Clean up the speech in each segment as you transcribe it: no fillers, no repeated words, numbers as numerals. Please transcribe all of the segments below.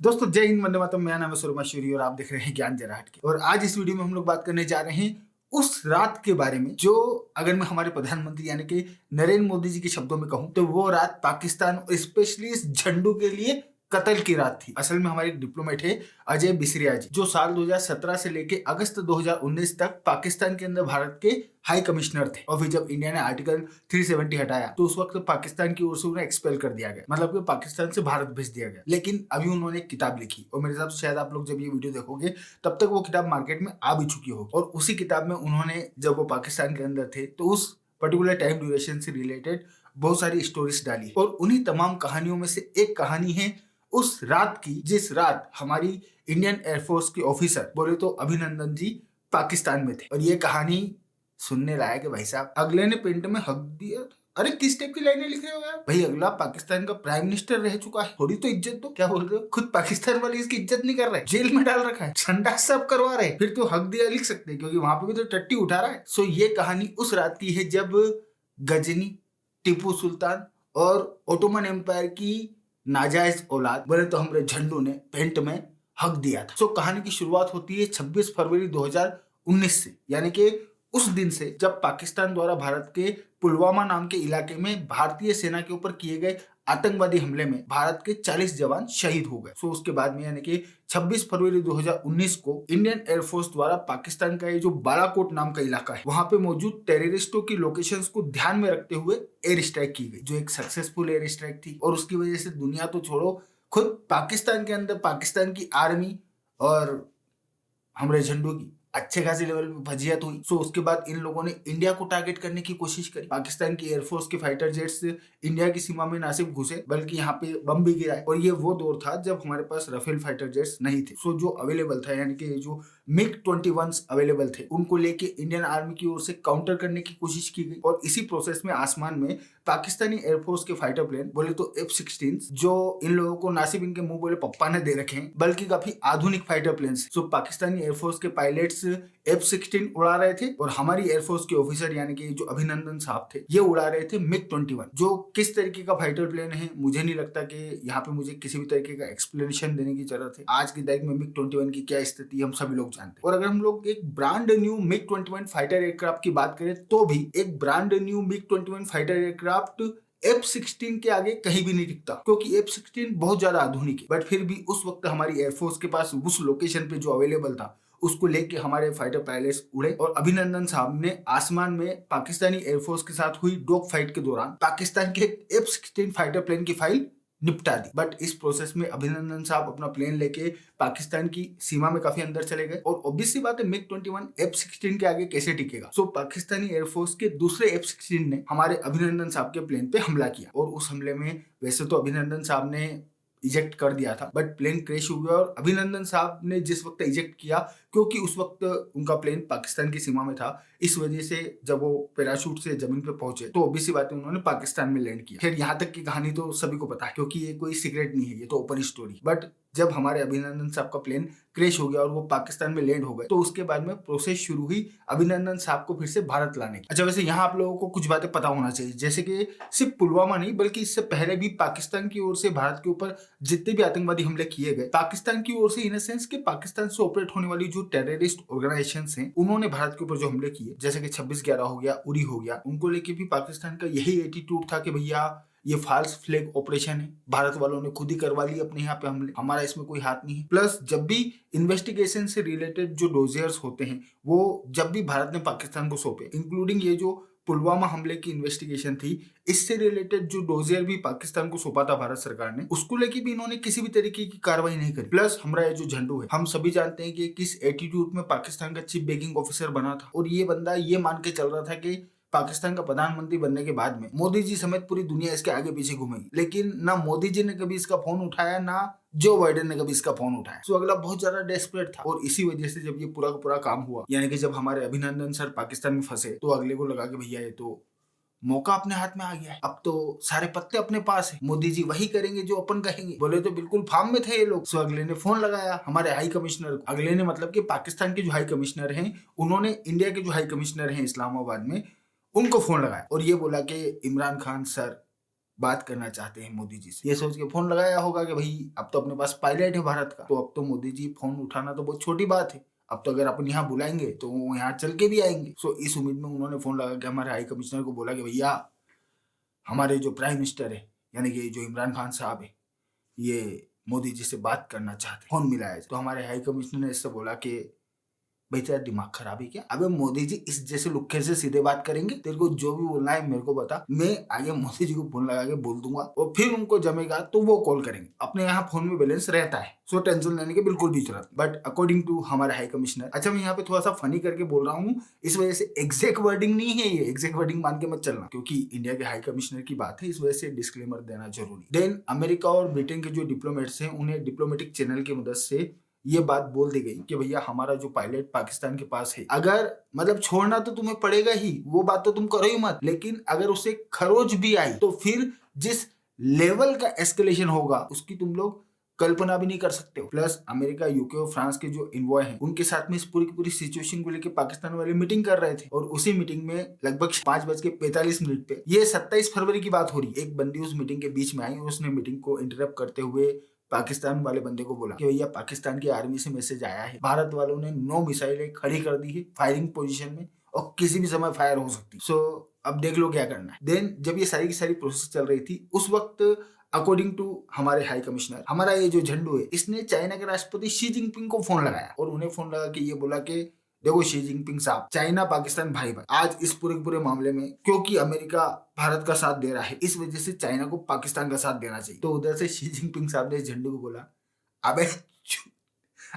दोस्तों जय हिंद, वंदे मातरम। मेरा नाम है सुरमा शूरी और आप देख रहे हैं ज्ञान जरा हटके। और आज इस वीडियो में हम लोग बात करने जा रहे हैं उस रात के बारे में जो, अगर मैं हमारे प्रधानमंत्री यानी कि नरेंद्र मोदी जी के शब्दों में कहूं तो वो रात पाकिस्तान और स्पेशली इस झंडू के लिए कत्ल की रात थी। असल में हमारे एक डिप्लोमेट है अजय बिसरिया जी, जो साल 2017 से लेके अगस्त 2019 तक पाकिस्तान के अंदर भारत के हाई कमिश्नर थे। और फिर जब इंडिया ने आर्टिकल 370 हटाया तो उस वक्त पाकिस्तान की ओर से उन्हें एक्सपेल कर दिया गया, मतलब कि पाकिस्तान से भारत भेज दिया गया। लेकिन अभी उन्होंने एक किताब लिखी और मेरे हिसाब से शायद आप लोग जब ये वीडियो देखोगे तब तक वो किताब मार्केट में आ भी चुकी हो। और उसी किताब में उन्होंने, जब वो पाकिस्तान के अंदर थे, तो उस पर्टिकुलर टाइम ड्यूरेशन से रिलेटेड बहुत सारी स्टोरीज डाली। और उन्हीं तमाम कहानियों में से एक कहानी है उस रात की, जिस रात हमारी इंडियन एयरफोर्स के ऑफिसर, बोले तो अभिनंदन जी, पाकिस्तान में थे। और ये कहानी सुनने लायक है भाई साहब। अगले ने पेंट में हक दिया। अरे किस टाइप की लाइनें लिख रहे हो यार भाई? अगला पाकिस्तान का प्राइम मिनिस्टर रह चुका है, थोड़ी तो इज्जत दो। क्या बोल रहे हो? खुद पाकिस्तान वाले इसकी इज्जत नहीं कर रहे, जेल में डाल रखा है, संडास सब करवा रहे, फिर तो हक दिया लिख सकते हैं, क्योंकि वहां पे भी तो टट्टी उठा रहा है। सो ये कहानी उस रात की है जब गजनी, टीपू सुल्तान और ओटोमन एम्पायर की नाजायज औलाद, बोले तो हमारे झंडू ने पेंट में हक दिया था। सो कहानी की शुरुआत होती है 26 फरवरी 2019 से, यानी कि उस दिन से जब पाकिस्तान द्वारा भारत के पुलवामा नाम के इलाके में भारतीय सेना के ऊपर किए गए आतंकवादी हमले में भारत के 40 जवान शहीद हो गए। सो उसके बाद में यानी कि 26 फरवरी 2019 को इंडियन एयरफोर्स द्वारा पाकिस्तान का ये जो बालाकोट नाम का इलाका है वहां पे मौजूद टेररिस्टों की लोकेशंस को ध्यान में रखते हुए एयर स्ट्राइक की गई, जो एक सक्सेसफुल एयर स्ट्राइक थी। और उसकी वजह से दुनिया तो छोड़ो, खुद पाकिस्तान के अंदर पाकिस्तान की आर्मी और हमारे झंडू की अच्छे खासी लेवल पे फजीहत हुई। सो उसके बाद इन लोगों ने इंडिया को टारगेट करने की कोशिश करी। पाकिस्तान की एयरफोर्स के फाइटर जेट्स इंडिया की सीमा में ना सिर्फ घुसे बल्कि यहाँ पे बम भी गिराए। और ये वो दौर था जब हमारे पास राफेल फाइटर जेट्स नहीं थे। सो जो अवेलेबल था, यानी कि जो मिग 21 अवेलेबल थे, उनको लेके इंडियन आर्मी की ओर से काउंटर करने की कोशिश की गई। और इसी प्रोसेस में आसमान में पाकिस्तानी एयरफोर्स के फाइटर प्लेन, बोले तो F-16, जो इन लोगों को ना सिर्फ इनके मुंह बोले पप्पा ने दे रखे हैं बल्कि काफी आधुनिक फाइटर प्लेन। सो पाकिस्तानी एयरफोर्स के पायलट्स F-16 उड़ा रहे थे और हमारी एयरफोर्स के ऑफिसर यानी कि जो अभिनंदन साहब थे, ये उड़ा रहे थे मिग 21। जो किस तरीके का फाइटर प्लेन है मुझे नहीं लगता कि यहाँ पे मुझे किसी भी तरीके का एक्सप्लेनेशन देने की जरूरत है। आज की तारीख में मिग 21 की क्या स्थिति हम सभी लोग जानते हैं। और अगर हम लोग एक brand new MiG 21 fighter aircraft की बात करें तो भी एक brand new MiG 21 fighter aircraft F-16 के आगे कहीं भी नहीं टिकता, क्योंकि F-16 बहुत ज्यादा आधुनिक है। बट फिर भी उस वक्त हमारी एयरफोर्स के पास उस लोकेशन पे जो अवेलेबल था उसको लेके हमारे फाइटर पायलट्स उड़े। और अभिनंदन साहब ने आसमान में पाकिस्तानी एयरफोर्स के साथ हुई डॉग फाइट के दौरान पाकिस्तान के F-16 फाइटर प्लेन की फाइल निपटा दी। बट इस प्रोसेस में अभिनंदन साहब अपना प्लेन लेके पाकिस्तान की सीमा में काफी अंदर चले गए। और ऑब्वियसली बात है, मिग 21 F-16 के आगे कैसे टिकेगा। सो पाकिस्तानी एयरफोर्स के दूसरे F-16 ने हमारे अभिनंदन साहब के प्लेन पे हमला किया। और उस हमले में वैसे तो अभिनंदन साहब ने इजेक्ट कर दिया था, बट प्लेन क्रैश हो गया। और अभिनंदन साहब ने जिस वक्त इजेक्ट किया, क्योंकि उस वक्त उनका प्लेन पाकिस्तान की सीमा में था, इस वजह से जब वो पैराशूट से जमीन पे पहुंचे तो ऑब्वियसली बात है उन्होंने पाकिस्तान में लैंड किया। फिर यहाँ तक की कहानी तो सभी को पता है, क्योंकि ये कोई सीक्रेट नहीं है, ये तो ओपन स्टोरी। बट जब हमारे अभिनंदन साहब का प्लेन क्रैश हो गया और वो पाकिस्तान में लैंड हो गए, तो उसके बाद में प्रोसेस शुरू हुई अभिनंदन साहब को फिर से भारत लाने की। अच्छा, वैसे यहाँ आप लोगों को कुछ बातें पता होना चाहिए, जैसे कि सिर्फ पुलवामा नहीं बल्कि इससे पहले भी पाकिस्तान की ओर से भारत के ऊपर जितने भी आतंकवादी हमले किए गए, पाकिस्तान की ओर से, इन सेंस के पाकिस्तान से ऑपरेट होने वाली जो टेररिस्ट ऑर्गेनाइजेशंस हैं, उन्होंने भारत के ऊपर जो हमले किए, जैसे कि 26/11 हो गया, उरी हो गया, उनको लेके भी पाकिस्तान का यही एटीट्यूड था कि भैया ये फॉल्स फ्लैग ऑपरेशन है, भारत वालों ने खुद ही करवा ली अपने यहाँ पे हमले, हमारा इसमें कोई हाथ नहीं है। प्लस जब भी इन्वेस्टिगेशन से रिलेटेड जो डोजियर्स होते हैं वो जब भी भारत ने पाकिस्तान को सौंपे, इंक्लूडिंग ये जो पुलवामा हमले की इन्वेस्टिगेशन थी, इससे रिलेटेड जो डोजियर भी पाकिस्तान को सौंपा था भारत सरकार ने, उसको लेके भी इन्होंने किसी भी तरीके की कार्रवाई नहीं करी। प्लस हमारा ये जो झंडू है, हम सभी जानते हैं कि किस एटीट्यूड में पाकिस्तान का चीफ बेकिंग ऑफिसर बना था। और ये बंदा ये मान के चल रहा था कि पाकिस्तान का प्रधानमंत्री बनने के बाद में मोदी जी समेत पूरी दुनिया इसके आगे पीछे घूमेगी। लेकिन ना मोदी जी ने कभी इसका फोन उठाया, ना जो बाइडेन ने कभी इसका फोन उठाया। तो अगला बहुत ज्यादा डेस्परेट था। और इसी वजह से जब ये पूरा का पूरा काम हुआ, यानी कि जब हमारे अभिनंदन सर पाकिस्तान में फंसे, तो अगले को लगा कि भैया ये तो मौका अपने हाथ में आ गया है, अब तो सारे पत्ते अपने पास है, मोदी जी वही करेंगे जो अपन कहेंगे। बोले तो बिल्कुल फार्म में थे ये लोग। सो अगले ने फोन लगाया हमारे हाई कमिश्नर को। अगले ने मतलब कि पाकिस्तान के जो हाई कमिश्नर हैं, उन्होंने इंडिया के जो हाई कमिश्नर हैं इस्लामाबाद में, उनको फोन लगाया और ये बोला कि इमरान खान सर, बात करना चाहते हैं मोदी जी से। ये सोच के फोन लगाया होगा कि भाई अब तो अपने पास पायलट है भारत का, तो अब तो मोदी जी फोन उठाना तो बहुत छोटी बात है, अब तो अगर अपन यहाँ बुलाएंगे तो वो यहाँ चल के भी आएंगे। सो इस उम्मीद में उन्होंने फोन लगा के हमारे हाई कमिश्नर को बोला कि भैया हमारे जो प्राइम मिनिस्टर है यानी कि जो इमरान खान साहब है ये मोदी जी से बात करना चाहते हैं, फोन मिलाया। तो हमारे हाई कमिश्नर ने इससे बोला कि भाई तेरा दिमाग खराब है क्या? अबे मोदी जी इस जैसे लुक्खे से सीधे बात करेंगे? तेरे को जो भी बोलना है मेरे को बता, मैं आगे मोदी जी को फोन लगा के बोल दूंगा और फिर उनको जमेगा तो वो कॉल करेंगे। अपने यहाँ फोन में बैलेंस रहता है, सो टेंशन लेने की बिल्कुल भी जरूरत। बट अकॉर्डिंग टू हमारे हाई कमिश्नर, अच्छा मैं यहाँ पे थोड़ा सा फनी करके बोल रहा हूँ, इस वजह से एग्जैक्ट वर्डिंग नहीं है, ये एग्जैक्ट वर्डिंग मान के मत चलना क्योंकि इंडिया के हाई कमिश्नर की बात है, इस वजह से डिस्क्लेमर देना जरूरी। देन अमेरिका और ब्रिटेन के जो डिप्लोमेट्स हैं उन्हें डिप्लोमेटिक चैनल की मदद से ये बात बोल दी गई कि भैया हमारा जो पायलट पाकिस्तान के पास है, अगर मतलब छोड़ना तो तुम्हें पड़ेगा ही, वो बात तो तुम करो ही मत, लेकिन अगर उसे खरोच भी आई तो फिर जिस लेवल का एस्केलेशन होगा उसकी तुम लोग कल्पना भी नहीं कर सकते हो। प्लस अमेरिका, यूके और फ्रांस के जो इन्वॉय हैं उनके साथ में इस पूरी की पूरी सिचुएशन को लेकर पाकिस्तान वाले मीटिंग कर रहे थे और उसी मीटिंग में लगभग 5:45 पे, ये 27 फरवरी की बात हो रही, एक बंदी उस मीटिंग के बीच में आई और उसने मीटिंग को इंटरप्ट करते हुए पाकिस्तान वाले बंदे को बोला कि भैया पाकिस्तान की आर्मी से मैसेज आया है, भारत वालों ने 9 मिसाइलें खड़ी कर दी है फायरिंग पोजीशन में और किसी भी समय फायर हो सकती। सो अब देख लो क्या करना है। देन जब ये सारी की सारी प्रोसेस चल रही थी उस वक्त अकॉर्डिंग टू हमारे हाई कमिश्नर, हमारा ये जो झंडू है इसने चाइना के राष्ट्रपति शी जिनपिंग को फोन लगाया और उन्हें फोन लगा के ये बोला कि देखो शी जिनपिंग साहब, चाइना पाकिस्तान भाई भाई, आज इस पूरे मामले में क्योंकि अमेरिका भारत का साथ दे रहा है इस वजह से चाइना को पाकिस्तान का साथ देना चाहिए। तो उधर से शी जिनपिंग साहब ने झंडू को बोला अबे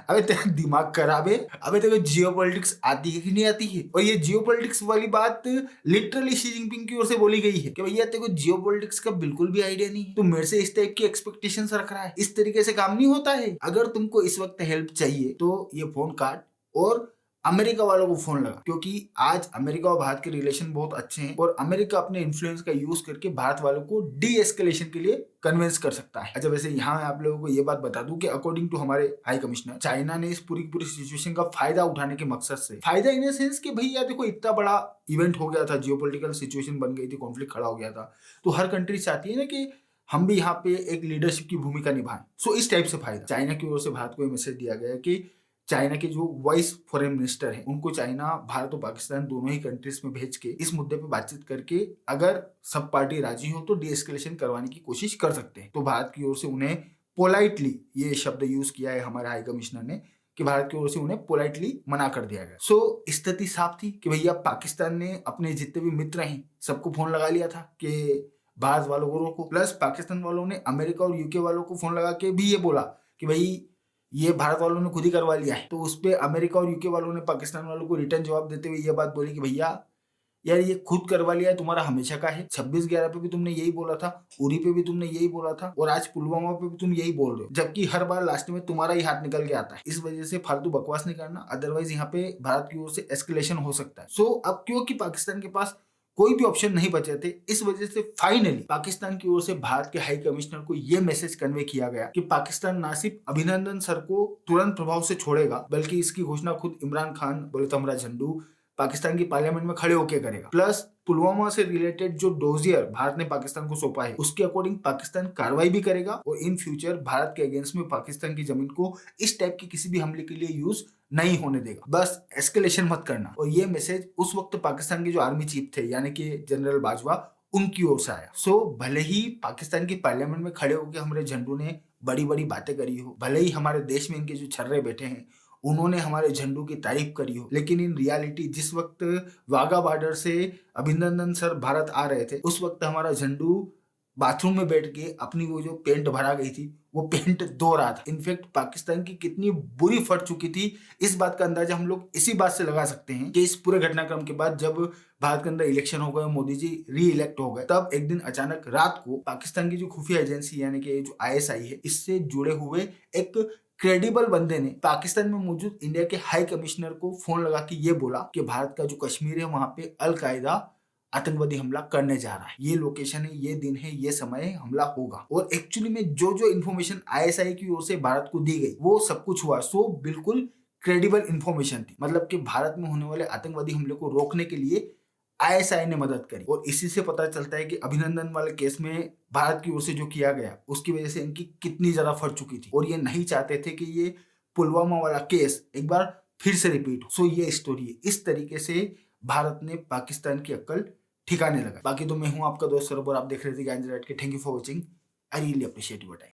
अबे तेरा दिमाग खराब है, अबे तेरे को जियोपॉलिटिक्स आती है कि नहीं आती है? और ये जियोपॉलिटिक्स वाली बात लिटरली शी जिनपिंग की ओर से बोली गई है कि भैया तेरे को जियोपॉलिटिक्स का बिल्कुल भी आइडिया नहीं है, तू मेरे से इस टाइप की एक्सपेक्टेशंस रख रहा है, इस तरीके से काम नहीं होता है। अगर तुमको इस वक्त हेल्प चाहिए तो ये फोन काट और अमेरिका वालों को फोन लगा, क्योंकि आज अमेरिका और भारत के रिलेशन बहुत अच्छे हैं और अमेरिका अपने इन्फ्लुएंस का यूज करके भारत वालों को डी एस्केलेशन के लिए कन्विंस कर सकता है। अच्छा वैसे यहाँ मैं आप लोगों को ये बात बता दूं कि अकॉर्डिंग टू हमारे हाई कमिश्नर, चाइना ने इस पूरी पूरी सिचुएशन का फायदा उठाने के मकसद से, फायदा इन द सेंस कि भैया देखो इतना बड़ा इवेंट हो गया था, जियोपॉलिटिकल सिचुएशन बन गई थी, कॉन्फ्लिक्ट खड़ा हो गया था, तो हर कंट्री चाहती है ना कि हम भी यहाँ पे एक लीडरशिप की भूमिका निभाएं। सो इस टाइप से फायदा चाइना की ओर से भारत को मैसेज दिया गया कि चाइना के जो वाइस फॉरेन मिनिस्टर हैं उनको चाइना, भारत और पाकिस्तान दोनों ही कंट्रीज में भेज के इस मुद्दे पे बातचीत करके अगर सब पार्टी राजी हो तो डी एस्केलेशन करवाने की कोशिश कर सकते हैं। तो भारत की ओर से उन्हें पोलाइटली, ये शब्द यूज किया है हमारे हाई कमिश्नर ने, कि भारत की ओर से उन्हें पोलाइटली मना कर दिया गया। सो स्थिति साफ थी कि भैया पाकिस्तान ने अपने जितने भी मित्र हैं सबको फोन लगा लिया था कि भारत वालों को रोको। प्लस पाकिस्तान वालों ने अमेरिका और यूके वालों को फोन लगा के भी ये बोला कि भाई ये भारत वालों ने खुद ही करवा लिया है। तो उस पर अमेरिका और यूके वालों ने पाकिस्तान वालों को रिटर्न जवाब देते हुए ये बात बोली कि भैया यार ये खुद करवा लिया है, तुम्हारा हमेशा का है, 26/11 पे भी तुमने यही बोला था, उरी पे भी तुमने यही बोला था और आज पुलवामा पे भी तुम यही बोल रहे हो, जबकि हर बार लास्ट में तुम्हारा ही हाथ निकल के आता है। इस वजह से फालतू बकवास नहीं करना, अदरवाइज यहाँ पे भारत की ओर से एस्केलेशन हो सकता है। सो अब क्योंकि पाकिस्तान के पास कोई भी ऑप्शन नहीं बचे थे, इस वजह से फाइनली पाकिस्तान की ओर से भारत के हाई कमिश्नर को यह मैसेज कन्वे किया गया कि पाकिस्तान ना सिर्फ अभिनंदन सर को तुरंत प्रभाव से छोड़ेगा, बल्कि इसकी घोषणा खुद इमरान खान, बोले तो हमारा झंडू, पाकिस्तान की पार्लियामेंट में खड़े होकर करेगा। प्लस पुलवामा से रिलेटेड जो डोजियर भारत ने पाकिस्तान को सौंपा है उसके अकॉर्डिंग पाकिस्तान कार्रवाई भी करेगा और इन फ्यूचर भारत के अगेंस्ट में पाकिस्तान की जमीन को इस टाइप की किसी भी हमले के लिए यूज नहीं होने देगा। बस एस्केलेशन मत करना। और ये मैसेज उस वक्त पाकिस्तान के जो आर्मी चीफ थे यानी कि जनरल बाजवा, उनकी ओर से आया। सो भले ही पाकिस्तान की पार्लियामेंट में खड़े होकर हमारे झंडू ने बड़ी बड़ी बातें करी हो, भले ही हमारे देश में इनके जो छर्रे बैठे हैं उन्होंने हमारे झंडू की तारीफ करी हो, लेकिन इन रियलिटी जिस वक्त वाघा बॉर्डर से अभिनंदन सर भारत आ रहे थे उस वक्त हमारा झंडू बाथरूम में बैठ के अपनी वो जो पेंट भरा गई थी वो पेंट धो रहा था। इनफैक्ट पाकिस्तान की कितनी बुरी फट चुकी थी इस बात का अंदाजा हम लोग इसी बात से लगा सकते हैं कि इस पूरे घटनाक्रम के बाद जब भारत के अंदर इलेक्शन हो गए, मोदी जी री इलेक्ट हो गए, तब एक दिन अचानक रात को पाकिस्तान की जो खुफिया एजेंसी यानी कि जो ISI है, इससे जुड़े हुए एक क्रेडिबल बंदे ने पाकिस्तान में मौजूद इंडिया के हाई कमिश्नर को फोन लगा के ये बोला कि भारत का जो कश्मीर है वहां पे अल-कायदा आतंकवादी हमला करने जा रहा है, ये लोकेशन है, ये दिन है, ये समय है, हमला होगा। और एक्चुअली में जो जो इन्फॉर्मेशन ISI की ओर से भारत को दी गई वो सब कुछ हुआ। सो बिल्कुल क्रेडिबल इन्फॉर्मेशन थी, मतलब कि भारत में होने वाले आतंकवादी हमले को रोकने के लिए ISI ने मदद करी। और इसी से पता चलता है कि अभिनंदन वाले केस में भारत की ओर से जो किया गया उसकी वजह से इनकी कितनी ज्यादा फट चुकी थी और ये नहीं चाहते थे कि ये पुलवामा वाला केस एक बार फिर से रिपीट हो। सो ये स्टोरी है। इस तरीके से भारत ने पाकिस्तान की अक्ल ठिकाने लगा। बाकी तो मैं हूं आपका दोस्त सौरभ और आप देख रहे थे ज्ञान thank you for watching. I really appreciate your time.